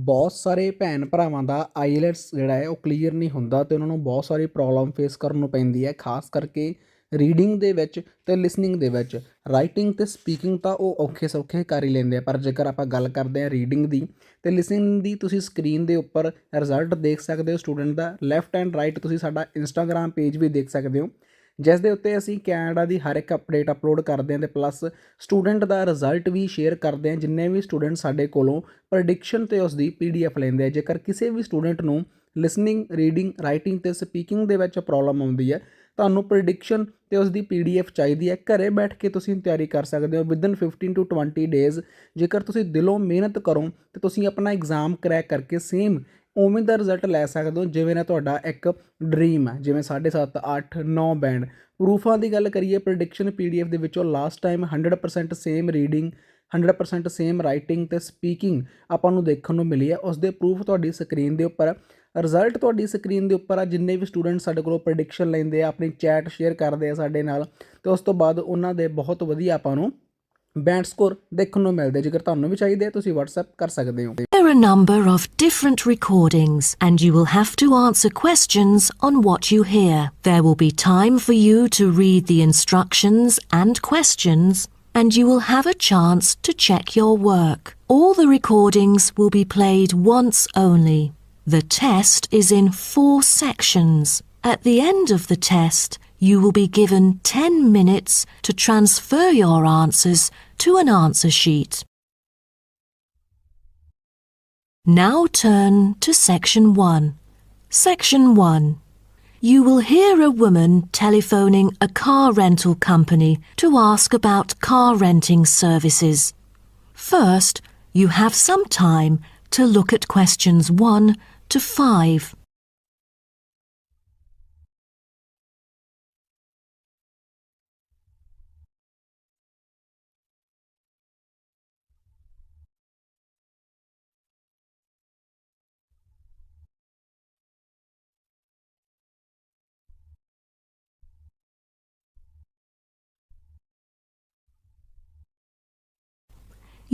ਬਹੁਤ ਸਾਰੇ ਭੈਣ ਭਰਾਵਾਂ ਦਾ ਆਈਲੈਟਸ ਜਿਹੜਾ ਹੈ ਉਹ ਕਲੀਅਰ ਨਹੀਂ ਹੁੰਦਾ ਅਤੇ ਉਹਨਾਂ ਨੂੰ ਬਹੁਤ ਸਾਰੀ ਪ੍ਰੋਬਲਮ ਫੇਸ ਕਰਨ ਨੂੰ ਪੈਂਦੀ ਹੈ, ਖਾਸ ਕਰਕੇ ਰੀਡਿੰਗ ਦੇ ਵਿੱਚ ਅਤੇ ਲਿਸਨਿੰਗ ਦੇ ਵਿੱਚ। ਰਾਈਟਿੰਗ ਅਤੇ ਸਪੀਕਿੰਗ ਤਾਂ ਉਹ ਔਖੇ ਸੌਖੇ ਕਰ ਹੀ ਲੈਂਦੇ ਆ, ਪਰ ਜੇਕਰ ਆਪਾਂ ਗੱਲ ਕਰਦੇ ਹਾਂ ਰੀਡਿੰਗ ਦੀ ਅਤੇ ਲਿਸਨਿੰਗ ਦੀ, ਤੁਸੀਂ ਸਕਰੀਨ ਦੇ ਉੱਪਰ ਰਿਜ਼ਲਟ ਦੇਖ ਸਕਦੇ ਹੋ ਸਟੂਡੈਂਟ ਦਾ। ਲੈਫਟ ਐਂਡ ਰਾਈਟ ਤੁਸੀਂ ਸਾਡਾ ਇੰਸਟਾਗ੍ਰਾਮ ਪੇਜ ਵੀ ਦੇਖ ਸਕਦੇ ਹੋ, ਜਿਸ ਦੇ ਉੱਤੇ ਅਸੀਂ ਕੈਨੇਡਾ ਦੀ ਹਰ ਇੱਕ ਅਪਡੇਟ ਅਪਲੋਡ ਕਰਦੇ ਹਾਂ ਅਤੇ ਪਲੱਸ ਸਟੂਡੈਂਟ ਦਾ ਰਿਜ਼ਲਟ ਵੀ ਸ਼ੇਅਰ ਕਰਦੇ ਹਾਂ। ਜਿੰਨੇ ਵੀ ਸਟੂਡੈਂਟ ਸਾਡੇ ਕੋਲੋਂ ਪ੍ਰੈਡਿਕਸ਼ਨ ਅਤੇ ਉਸ ਦੀ PDF ਲੈਂਦੇ ਆ, ਜੇਕਰ ਕਿਸੇ ਵੀ ਸਟੂਡੈਂਟ ਨੂੰ ਲਿਸਨਿੰਗ, ਰੀਡਿੰਗ, ਰਾਈਟਿੰਗ ਅਤੇ ਸਪੀਕਿੰਗ ਦੇ ਵਿੱਚ ਪ੍ਰੋਬਲਮ ਆਉਂਦੀ ਹੈ, ਤੁਹਾਨੂੰ ਪ੍ਰੈਡਿਕਸ਼ਨ ਅਤੇ ਉਸ ਦੀ PDF ਚਾਹੀਦੀ ਹੈ, ਘਰੇ ਬੈਠ ਕੇ ਤੁਸੀਂ ਤਿਆਰੀ ਕਰ ਸਕਦੇ ਹੋ ਵਿਦਨ 15 to 20 ਡੇਜ਼। ਜੇਕਰ ਤੁਸੀਂ ਦਿਲੋਂ ਮਿਹਨਤ ਕਰੋ ਤਾਂ ਤੁਸੀਂ ਆਪਣਾ ਐਗਜ਼ਾਮ ਕਰੈਕ ਕਰਕੇ ਸੇਮ ਉਵੇਂ ਦਾ ਰਿਜ਼ਲਟ ਲੈ ਸਕਦੇ ਹੋ ਜਿਵੇਂ ਨਾ ਤੁਹਾਡਾ ਇੱਕ ਡਰੀਮ ਹੈ, ਜਿਵੇਂ 7.5, 8, 9 ਬੈਂਡ। ਪ੍ਰੂਫਾਂ ਦੀ ਗੱਲ ਕਰੀਏ, ਪ੍ਰੈਡਿਕਸ਼ਨ PDF ਦੇ ਵਿੱਚੋਂ last time 100% same reading, 100% same writing ਅਤੇ ਸਪੀਕਿੰਗ ਆਪਾਂ ਨੂੰ ਦੇਖਣ ਨੂੰ ਮਿਲੀ ਹੈ। ਉਸ ਦੇ ਪ੍ਰੂਫ ਤੁਹਾਡੀ ਸਕਰੀਨ ਦੇ ਉੱਪਰ, ਰਿਜ਼ਲਟ ਤੁਹਾਡੀ ਸਕਰੀਨ ਦੇ ਉੱਪਰ ਆ। ਜਿੰਨੇ ਵੀ ਸਟੂਡੈਂਟ ਸਾਡੇ ਕੋਲੋਂ ਪ੍ਰੈਡਿਕਸ਼ਨ ਲੈਂਦੇ ਆ, ਆਪਣੀ ਚੈਟ ਸ਼ੇਅਰ ਕਰਦੇ ਆ ਸਾਡੇ ਨਾਲ, ਅਤੇ ਉਸ ਤੋਂ ਬਾਅਦ ਉਹਨਾਂ ਦੇ ਬਹੁਤ ਵਧੀਆ ਆਪਾਂ ਨੂੰ ਬੈਂਡ ਸਕੋਰ ਦੇਖਣ ਨੂੰ ਮਿਲਦੇ। ਜੇਕਰ ਤੁਹਾਨੂੰ ਵੀ ਚਾਹੀਦੇ ਆ ਤੁਸੀਂ WhatsApp ਕਰ ਸਕਦੇ ਹੋ। There are a number of different recordings and you will have to answer questions on what you hear. There will be time for you to read the instructions and questions and you will have a chance to check your work. All the recordings will be played once only. The test is in 4 sections. At the end of the test, you will be given 10 minutes to transfer your answers to an answer sheet. Now turn to Section 1. Section 1. You will hear a woman telephoning a car rental company to ask about car renting services. First, you have some time to look at questions 1 to 5.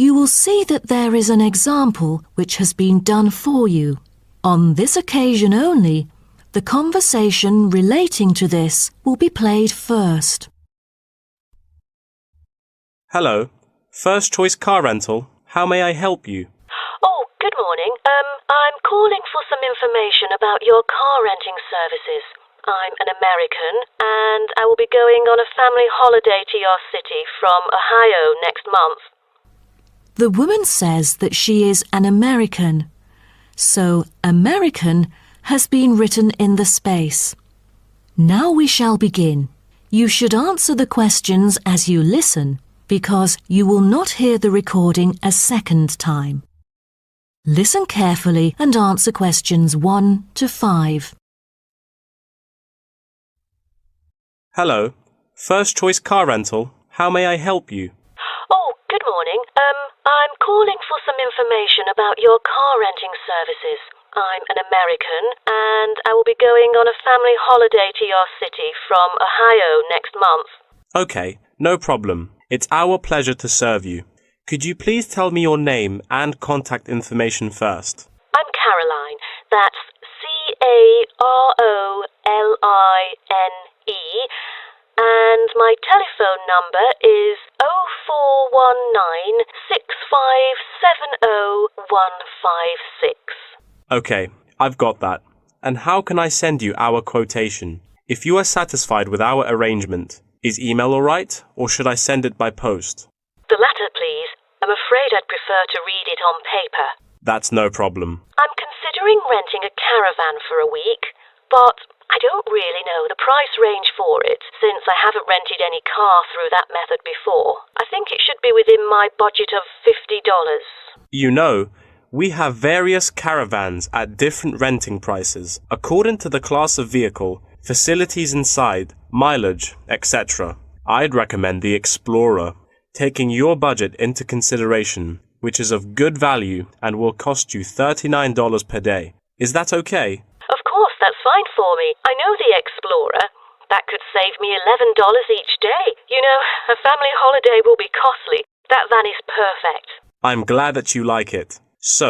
You will see that there is an example which has been done for you. On this occasion only, the conversation relating to this will be played first. Hello, First Choice Car Rental. How may I help you? Oh, good morning. I'm calling for some information about your car renting services. I'm an American and I will be going on a family holiday to your city from Ohio next month. The woman says that she is an American, so American has been written in the space. Now we shall begin. You should answer the questions as you listen, because you will not hear the recording a second time. Listen carefully and answer questions 1 to 5. Hello, First Choice Car Rental. How may I help you? Oh, good morning. I'm calling for some information about your car renting services. I'm an American and I will be going on a family holiday to your city from Ohio next month. Okay, no problem. It's our pleasure to serve you. Could you please tell me your name and contact information first? I'm Caroline. That's Caroline. And my telephone number is 04196570 Okay, I've got that. And how can I send you our quotation? If you are satisfied with our arrangement, is email alright, or should I send it by post? The latter, please. I'm afraid I'd prefer to read it on paper. That's no problem. I'm considering renting a caravan for a week, but I don't really know the price range for it, since I haven't rented any car through that method before. I think it should be within my budget of $50. You know, we have various caravans at different renting prices, according to the class of vehicle, facilities inside, mileage, etc. I'd recommend the Explorer, taking your budget into consideration, which is of good value and will cost you $39 per day. Is that okay? Of course, that's fine for me. I know the Explorer. That could save me $11 each day. You know, a family holiday will be costly. That van is perfect. I'm glad that you like it. So,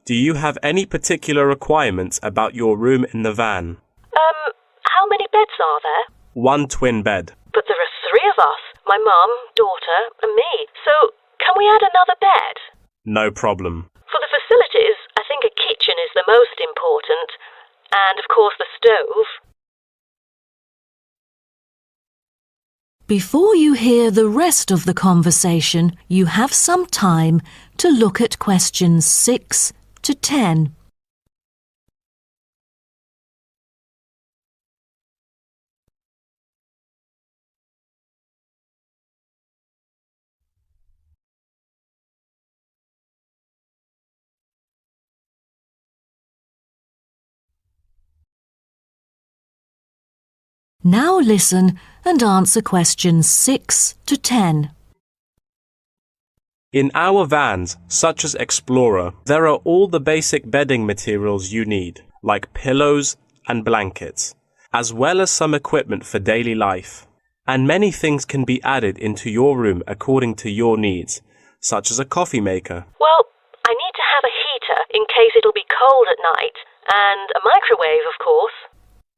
Do you have any particular requirements about your room in the van? How many beds are there? 1 twin bed. But there are 3 of us. My mum, daughter, and me. So, can we add another bed? No problem. For the facilities, I think a kitchen is the most important. And, of course, the stove. Before you hear the rest of the conversation, you have some time to look at questions 6 to 10. Now listen and answer questions 6 to 10. In our vans, such as Explorer, there are all the basic bedding materials you need, like pillows and blankets, as well as some equipment for daily life. And many things can be added into your room according to your needs, such as a coffee maker. Well, I need to have a heater in case it'll be cold at night. And a microwave, of course.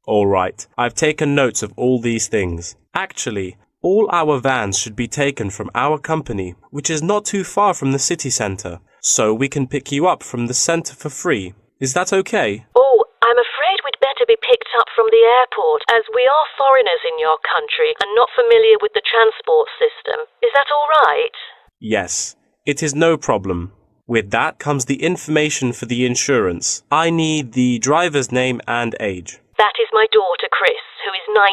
All right, I've taken notes of all these things. Actually, all our vans should be taken from our company, which is not too far from the city centre, so we can pick you up from the centre for free. Is that okay? Oh, I'm afraid we'd better be picked up from the airport, as we are foreigners in your country and not familiar with the transport system. Is that all right? Yes, it is no problem. With that comes the information for the insurance. I need the driver's name and age. That is my daughter, Chris, who is 19,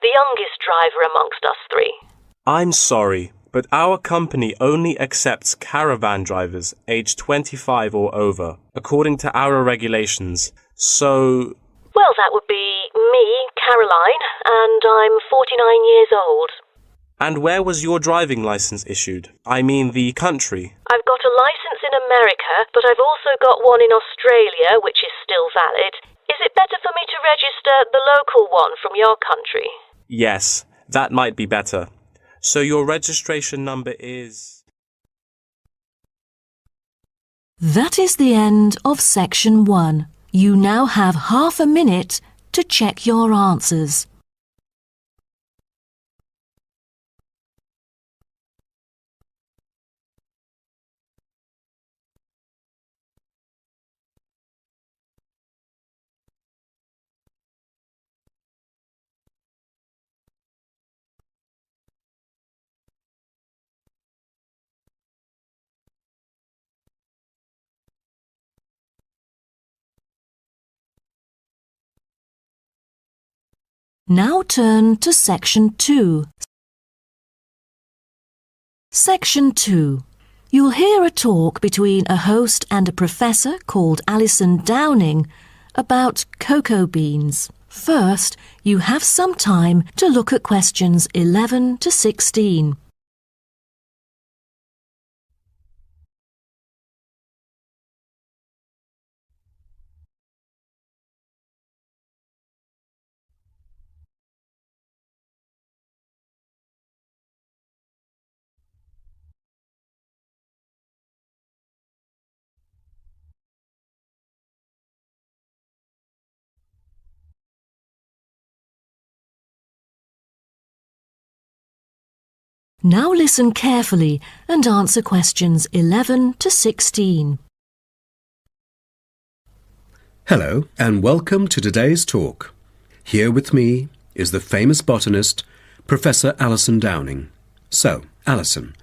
the youngest driver amongst us 3. I'm sorry, but our company only accepts caravan drivers aged 25 or over, according to our regulations. So... Well, that would be me, Caroline, and I'm 49 years old. And where was your driving license issued? I mean the country. I've got a license in America, but I've also got one in Australia, which is still valid. Is it better for me to register the local one from your country? Yes, that might be better. So your registration number is... That is the end of section 1. You now have half a minute to check your answers. Now turn to Section 2. Section 2. You'll hear a talk between a host and a professor called Alison Downing about cocoa beans. First, you have some time to look at questions 11 to 16. Now listen carefully and answer questions 11 to 16. Hello and welcome to today's talk. Here with me is the famous botanist, Professor Alison Downing. So, Alison,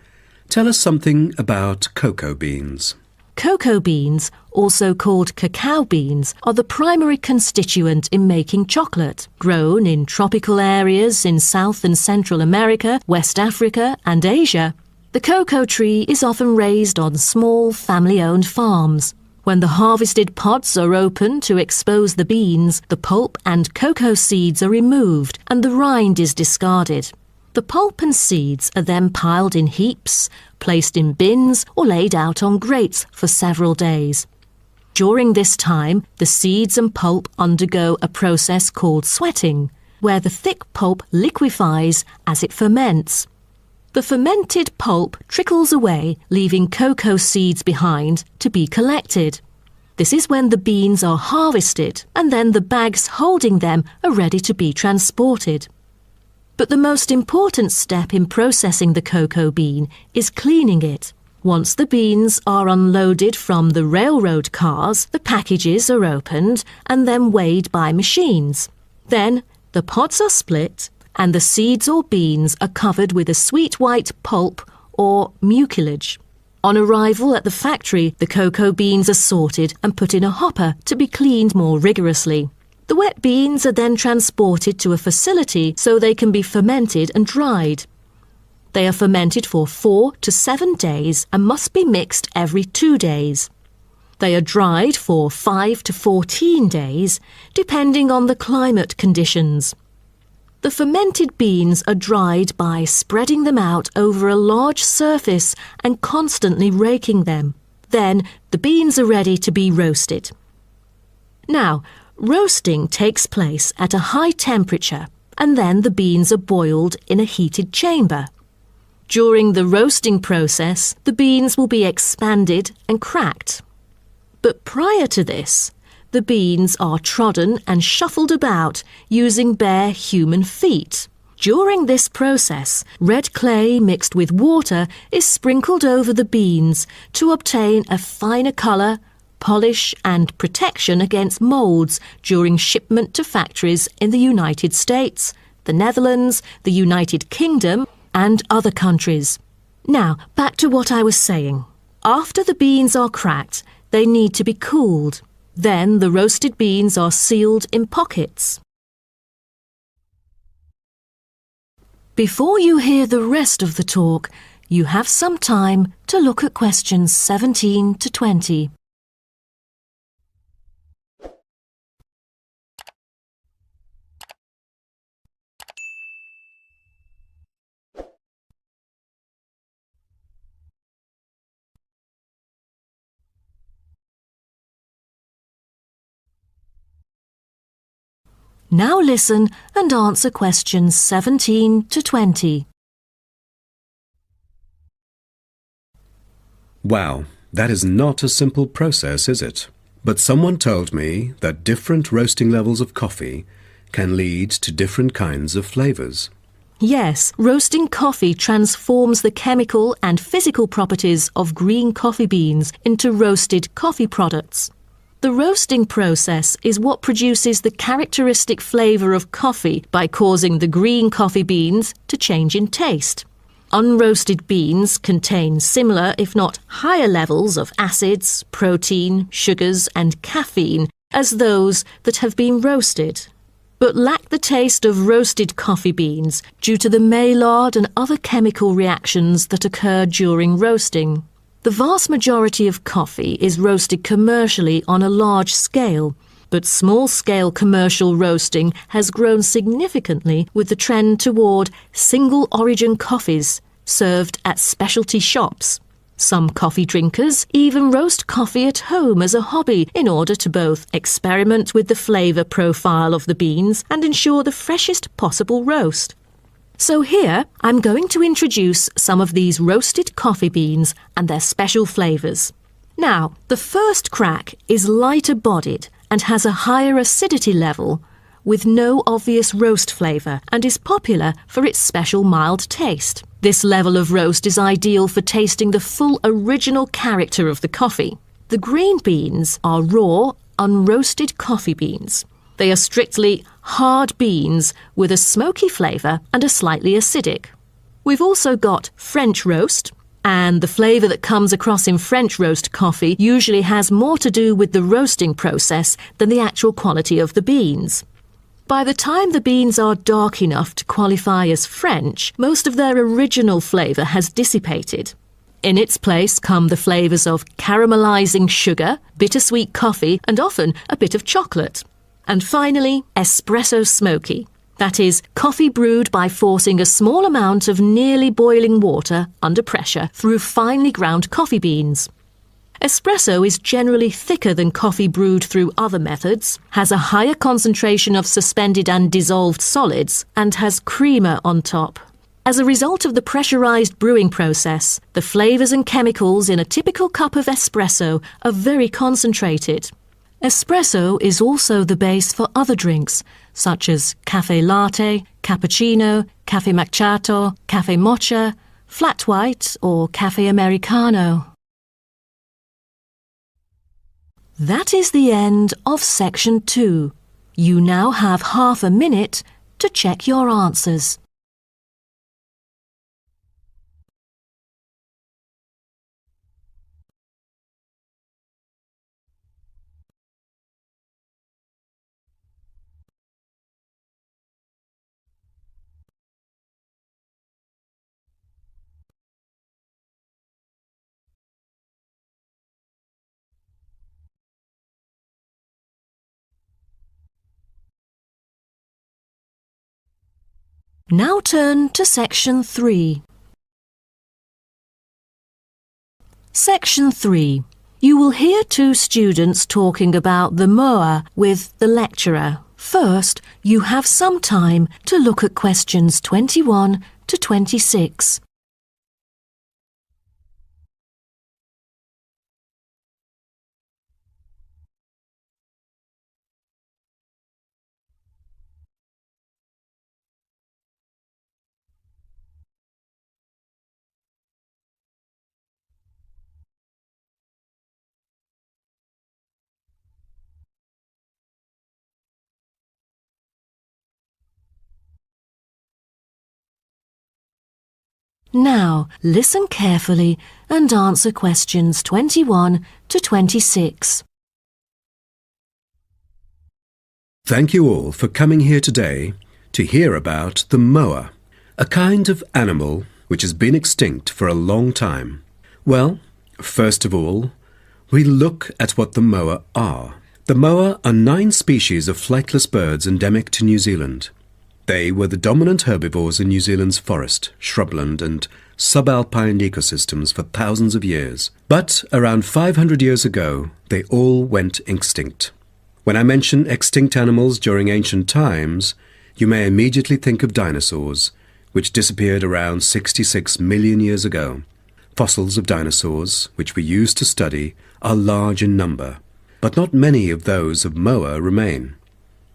tell us something about cocoa beans. Cocoa beans, also called cacao beans, are the primary constituent in making chocolate. Grown in tropical areas in South and Central America, West Africa and Asia, the cocoa tree is often raised on small family-owned farms. When the harvested pods are opened to expose the beans, the pulp and cocoa seeds are removed and the rind is discarded. The pulp and seeds are then piled in heaps, placed in bins or laid out on grates for several days. During this time, the seeds and pulp undergo a process called sweating, where the thick pulp liquefies as it ferments. The fermented pulp trickles away, leaving cocoa seeds behind to be collected. This is when the beans are harvested and then the bags holding them are ready to be transported. But the most important step in processing the cocoa bean is cleaning it. Once the beans are unloaded from the railroad cars, the packages are opened and then weighed by machines. Then the pods are split and the seeds or beans are covered with a sweet white pulp or mucilage. On arrival at the factory, the cocoa beans are sorted and put in a hopper to be cleaned more rigorously. The wet beans are then transported to a facility so they can be fermented and dried. They are fermented for 4 to 7 days and must be mixed every 2 days. They are dried for 5 to 14 days, depending on the climate conditions. The fermented beans are dried by spreading them out over a large surface and constantly raking them. Then the beans are ready to be roasted. Now, roasting takes place at a high temperature and then the beans are boiled in a heated chamber. During the roasting process, the beans will be expanded and cracked. But prior to this, the beans are trodden and shuffled about using bare human feet. During this process, red clay mixed with water is sprinkled over the beans to obtain a finer colour, polish and protection against moulds during shipment to factories in the United States, the Netherlands, the United Kingdom and other countries. Now, back to what I was saying. After the beans are cracked, they need to be cooled. Then the roasted beans are sealed in pockets. Before you hear the rest of the talk, you have some time to look at questions 17 to 20. Now listen and answer questions 17 to 20. Wow, that is not a simple process, is it? But someone told me that different roasting levels of coffee can lead to different kinds of flavours. Yes, roasting coffee transforms the chemical and physical properties of green coffee beans into roasted coffee products. The roasting process is what produces the characteristic flavour of coffee by causing the green coffee beans to change in taste. Unroasted beans contain similar, if not higher levels of acids, protein, sugars and caffeine as those that have been roasted, but lack the taste of roasted coffee beans due to the Maillard and other chemical reactions that occur during roasting. The vast majority of coffee is roasted commercially on a large scale, but small-scale commercial roasting has grown significantly with the trend toward single-origin coffees served at specialty shops. Some coffee drinkers even roast coffee at home as a hobby in order to both experiment with the flavour profile of the beans and ensure the freshest possible roast. So here, I'm going to introduce some of these roasted coffee beans and their special flavours. Now, the first crack is lighter bodied and has a higher acidity level with no obvious roast flavour and is popular for its special mild taste. This level of roast is ideal for tasting the full original character of the coffee. The green beans are raw, unroasted coffee beans. They are strictly hard beans with a smoky flavour and are slightly acidic. We've also got French roast, and the flavour that comes across in French roast coffee usually has more to do with the roasting process than the actual quality of the beans. By the time the beans are dark enough to qualify as French, most of their original flavour has dissipated. In its place come the flavours of caramelising sugar, bittersweet coffee, and often a bit of chocolate. And finally, espresso smoky. That is, coffee brewed by forcing a small amount of nearly boiling water under pressure through finely ground coffee beans. Espresso is generally thicker than coffee brewed through other methods, has a higher concentration of suspended and dissolved solids, and has creamer on top. As a result of the pressurized brewing process, the flavors and chemicals in a typical cup of espresso are very concentrated. Espresso is also the base for other drinks, such as cafe latte, cappuccino, cafe macchiato, cafe mocha, flat white or cafe americano. That is the end of section 2. You now have half a minute to check your answers. Now turn to section 3. Section 3. You will hear 2 students talking about the moa with the lecturer. First, you have some time to look at questions 21 to 26. Now, listen carefully and answer questions 21 to 26. Thank you all for coming here today to hear about the moa, a kind of animal which has been extinct for a long time. Well, first of all, we look at what the moa are. The moa are 9 species of flightless birds endemic to New Zealand. They were the dominant herbivores in New Zealand's forest, shrubland and subalpine ecosystems for thousands of years. But around 500 years ago, they all went extinct. When I mention extinct animals during ancient times, you may immediately think of dinosaurs, which disappeared around 66 million years ago. Fossils of dinosaurs, which we use to study, are large in number, but not many of those of moa remain,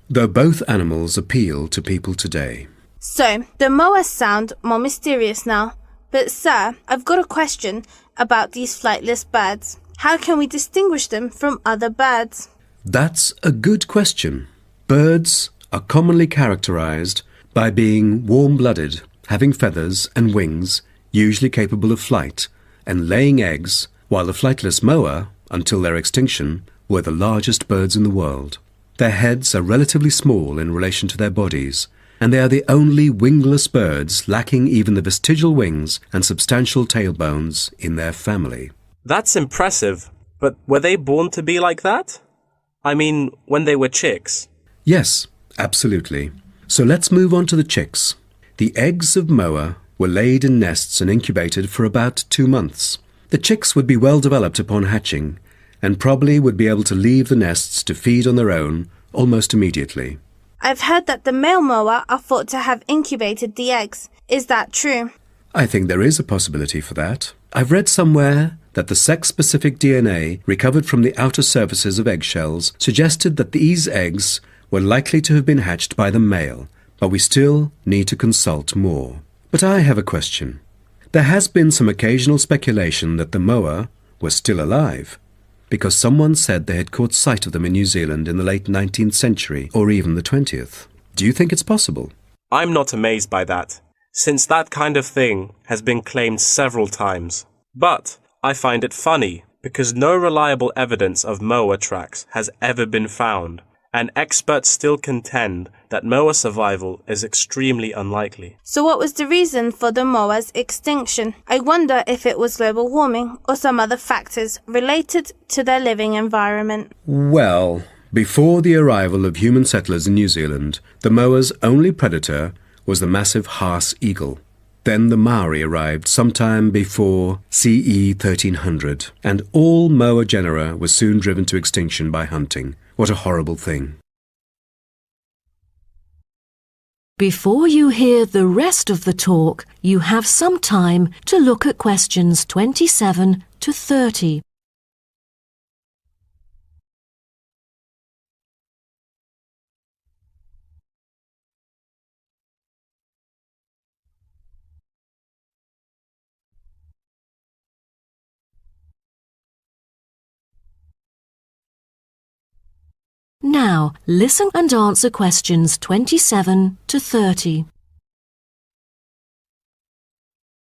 though both animals appeal to people today. So, the moas sound more mysterious now. But sir, I've got a question about these flightless birds. How can we distinguish them from other birds? That's a good question. Birds are commonly characterized by being warm-blooded, having feathers and wings, usually capable of flight, and laying eggs, while the flightless moa, until their extinction, were the largest birds in the world. Their heads are relatively small in relation to their bodies, and they are the only wingless birds lacking even the vestigial wings and substantial tailbones in their family. That's impressive, but were they born to be like that? I mean, when they were chicks. Yes, absolutely. So let's move on to the chicks. The eggs of moa were laid in nests and incubated for about 2 months. The chicks would be well developed upon hatching, and probably would be able to leave the nests to feed on their own almost immediately. I've heard that the male moa are thought to have incubated the eggs. Is that true? I think there is a possibility for that. I've read somewhere that the sex-specific DNA recovered from the outer surfaces of eggshells suggested that these eggs were likely to have been hatched by the male, but we still need to consult more. But I have a question. There has been some occasional speculation that the moa were still alive, because someone said they had caught sight of them in New Zealand in the late 19th century or even the 20th. Do you think it's possible? I'm not amazed by that, since that kind of thing has been claimed several times. But I find it funny because no reliable evidence of moa tracks has ever been found, and experts still contend that moa survival is extremely unlikely. So what was the reason for the moa's extinction? I wonder if it was global warming or some other factors related to their living environment. Well, before the arrival of human settlers in New Zealand, the moa's only predator was the massive Haas eagle. Then the Maori arrived sometime before CE 1300, and all moa genera were soon driven to extinction by hunting. What a horrible thing. Before you hear the rest of the talk, you have some time to look at questions 27 to 30. Now, listen and answer questions 27 to 30.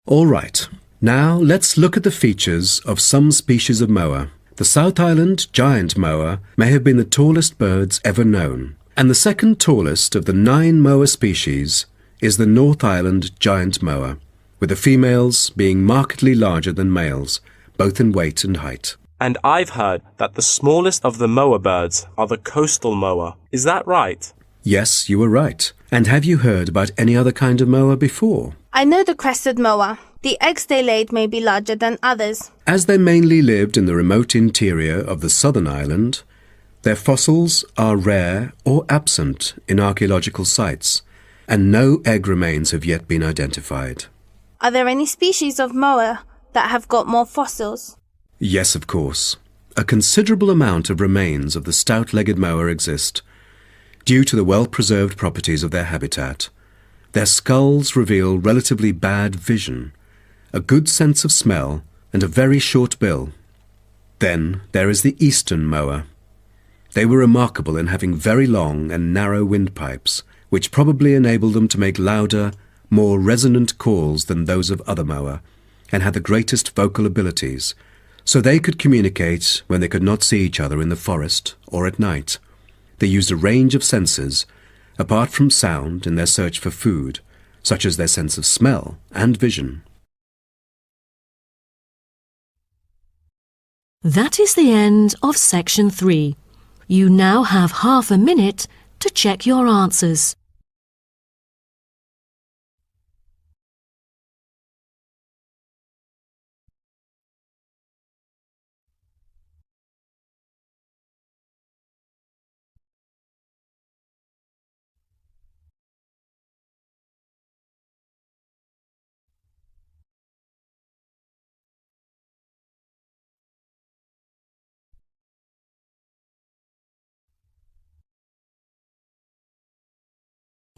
All right. Now let's look at the features of some species of moa. The South Island giant moa may have been the tallest birds ever known, and the second tallest of the 9 moa species is the North Island giant moa, with the females being markedly larger than males, both in weight and height. And I've heard that the smallest of the moa birds are the coastal moa. Is that right? Yes, you were right. And have you heard about any other kind of moa before? I know the crested moa. The eggs they laid may be larger than others. As they mainly lived in the remote interior of the southern island, their fossils are rare or absent in archaeological sites, and no egg remains have yet been identified. Are there any species of moa that have got more fossils? Yes, of course. A considerable amount of remains of the stout-legged moa exist, due to the well-preserved properties of their habitat. Their skulls reveal relatively bad vision, a good sense of smell, and a very short bill. Then there is the eastern moa. They were remarkable in having very long and narrow windpipes, which probably enabled them to make louder, more resonant calls than those of other moa, and had the greatest vocal abilities, so they could communicate when they could not see each other in the forest or at night. They used a range of senses, apart from sound, in their search for food, such as their sense of smell and vision. That is the end of section 3. You now have half a minute to check your answers.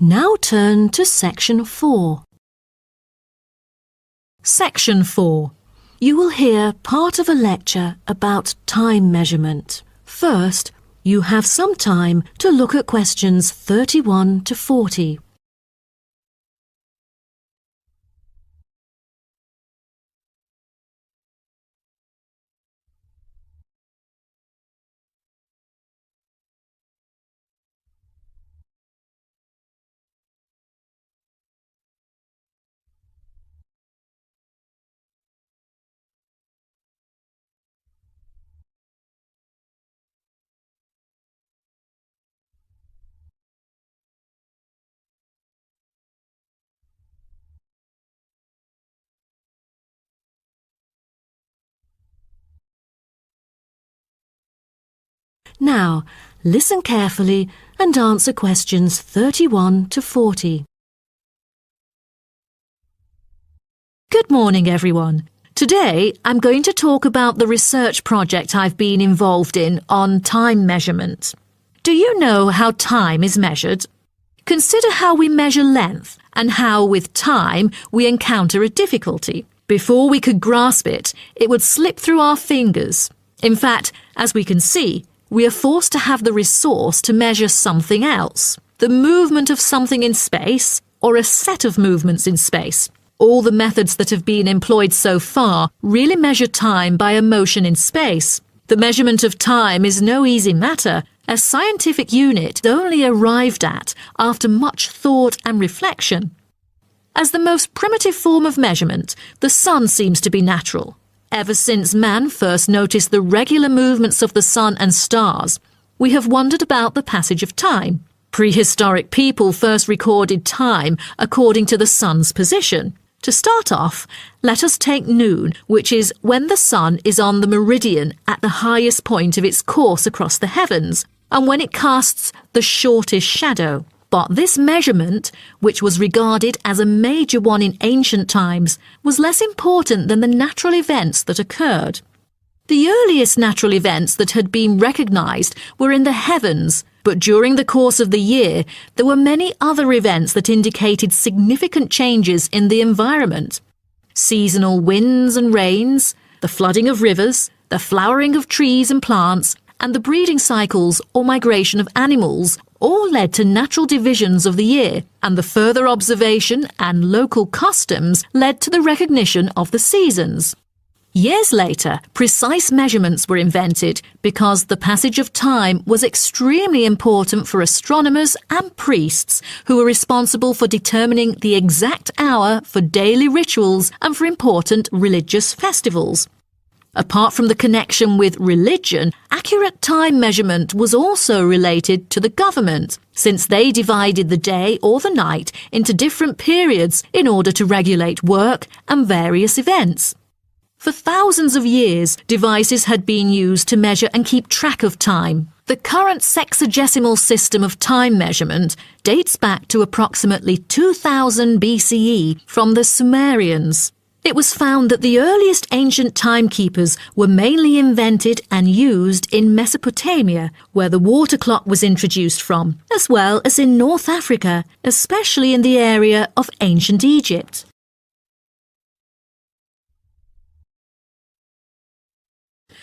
Now turn to section 4. Section 4. You will hear part of a lecture about time measurement. First, you have some time to look at questions 31 to 40. Now, listen carefully and answer questions 31 to 40. Good morning, everyone. Today, I'm going to talk about the research project I've been involved in on time measurement. Do you know how time is measured? Consider how we measure length and how, with time, we encounter a difficulty. Before we could grasp it, it would slip through our fingers. In fact, as we can see, we are forced to have the resource to measure something else, the movement of something in space or a set of movements in space. All the methods that have been employed so far really measure time by a motion in space. The measurement of time is no easy matter, a scientific unit only arrived at after much thought and reflection. As the most primitive form of measurement, the sun seems to be natural. Ever since man first noticed the regular movements of the sun and stars, we have wondered about the passage of time. Prehistoric people first recorded time according to the sun's position. To start off, let us take noon, which is when the sun is on the meridian at the highest point of its course across the heavens, and when it casts the shortest shadow. But this measurement, which was regarded as a major one in ancient times, was less important than the natural events that occurred. The earliest natural events that had been recognised were in the heavens, but during the course of the year there were many other events that indicated significant changes in the environment. Seasonal winds and rains, the flooding of rivers, the flowering of trees and plants, and the breeding cycles or migration of animals all led to natural divisions of the year, and the further observation and local customs led to the recognition of the seasons. Years later, precise measurements were invented because the passage of time was extremely important for astronomers and priests who were responsible for determining the exact hour for daily rituals and for important religious festivals. Apart from the connection with religion, accurate time measurement was also related to the government, since they divided the day or the night into different periods in order to regulate work and various events. For thousands of years, devices had been used to measure and keep track of time. The current sexagesimal system of time measurement dates back to approximately 2000 BCE from the Sumerians. It was found that the earliest ancient timekeepers were mainly invented and used in Mesopotamia, where the water clock was introduced from, as well as in North Africa, especially in the area of ancient Egypt.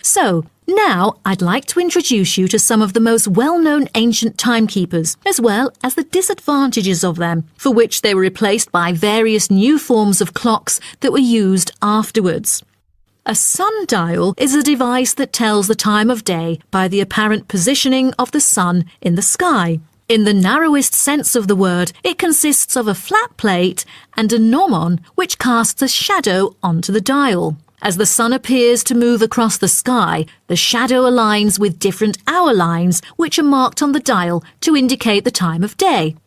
So, now I'd like to introduce you to some of the most well-known ancient timekeepers, as well as the disadvantages of them, for which they were replaced by various new forms of clocks that were used afterwards. A sundial is a device that tells the time of day by the apparent positioning of the sun in the sky. In the narrowest sense of the word, it consists of a flat plate and a gnomon which casts a shadow onto the dial. As the sun appears to move across the sky, the shadow aligns with different hour lines which are marked on the dial to indicate the time of day.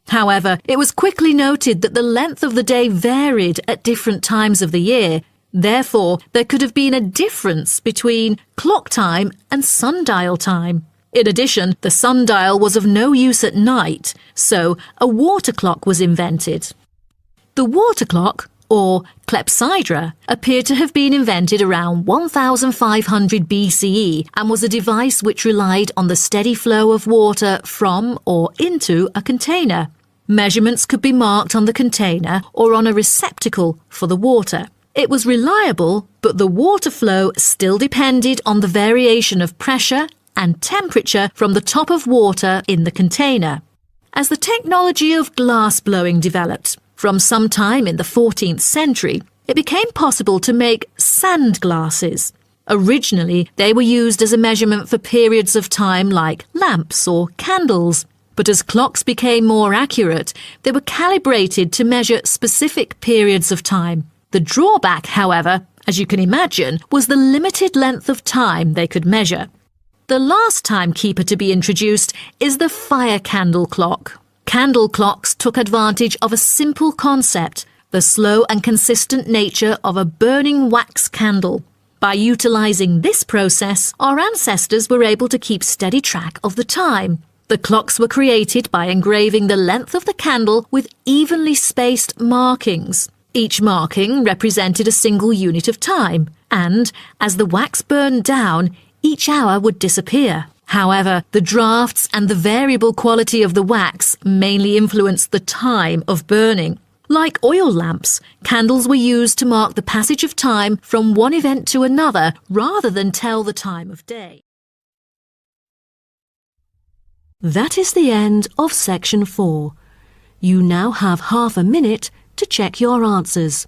However, it was quickly noted that the length of the day varied at different times of the year. Therefore, there could have been a difference between clock time and sundial time. In addition, the sundial was of no use at night, so a water clock was invented. The water clock, or clepsydra, appeared to have been invented around 1500 BCE and was a device which relied on the steady flow of water from or into a container. Measurements could be marked on the container or on a receptacle for the water. It was reliable, but the water flow still depended on the variation of pressure and temperature from the top of water in the container. As the technology of glass blowing developed, from some time in the 14th century, it became possible to make sand glasses. Originally, they were used as a measurement for periods of time like lamps or candles. But as clocks became more accurate, they were calibrated to measure specific periods of time. The drawback, however, as you can imagine, was the limited length of time they could measure. The last timekeeper to be introduced is the fire candle clock. Candle clocks took advantage of a simple concept, the slow and consistent nature of a burning wax candle. By utilising this process, our ancestors were able to keep steady track of the time. The clocks were created by engraving the length of the candle with evenly spaced markings. Each marking represented a single unit of time, and as the wax burned down, each hour would disappear. However, the drafts and the variable quality of the wax mainly influenced the time of burning. Like oil lamps, candles were used to mark the passage of time from one event to another rather than tell the time of day. That is the end of section 4. You now have half a minute to check your answers.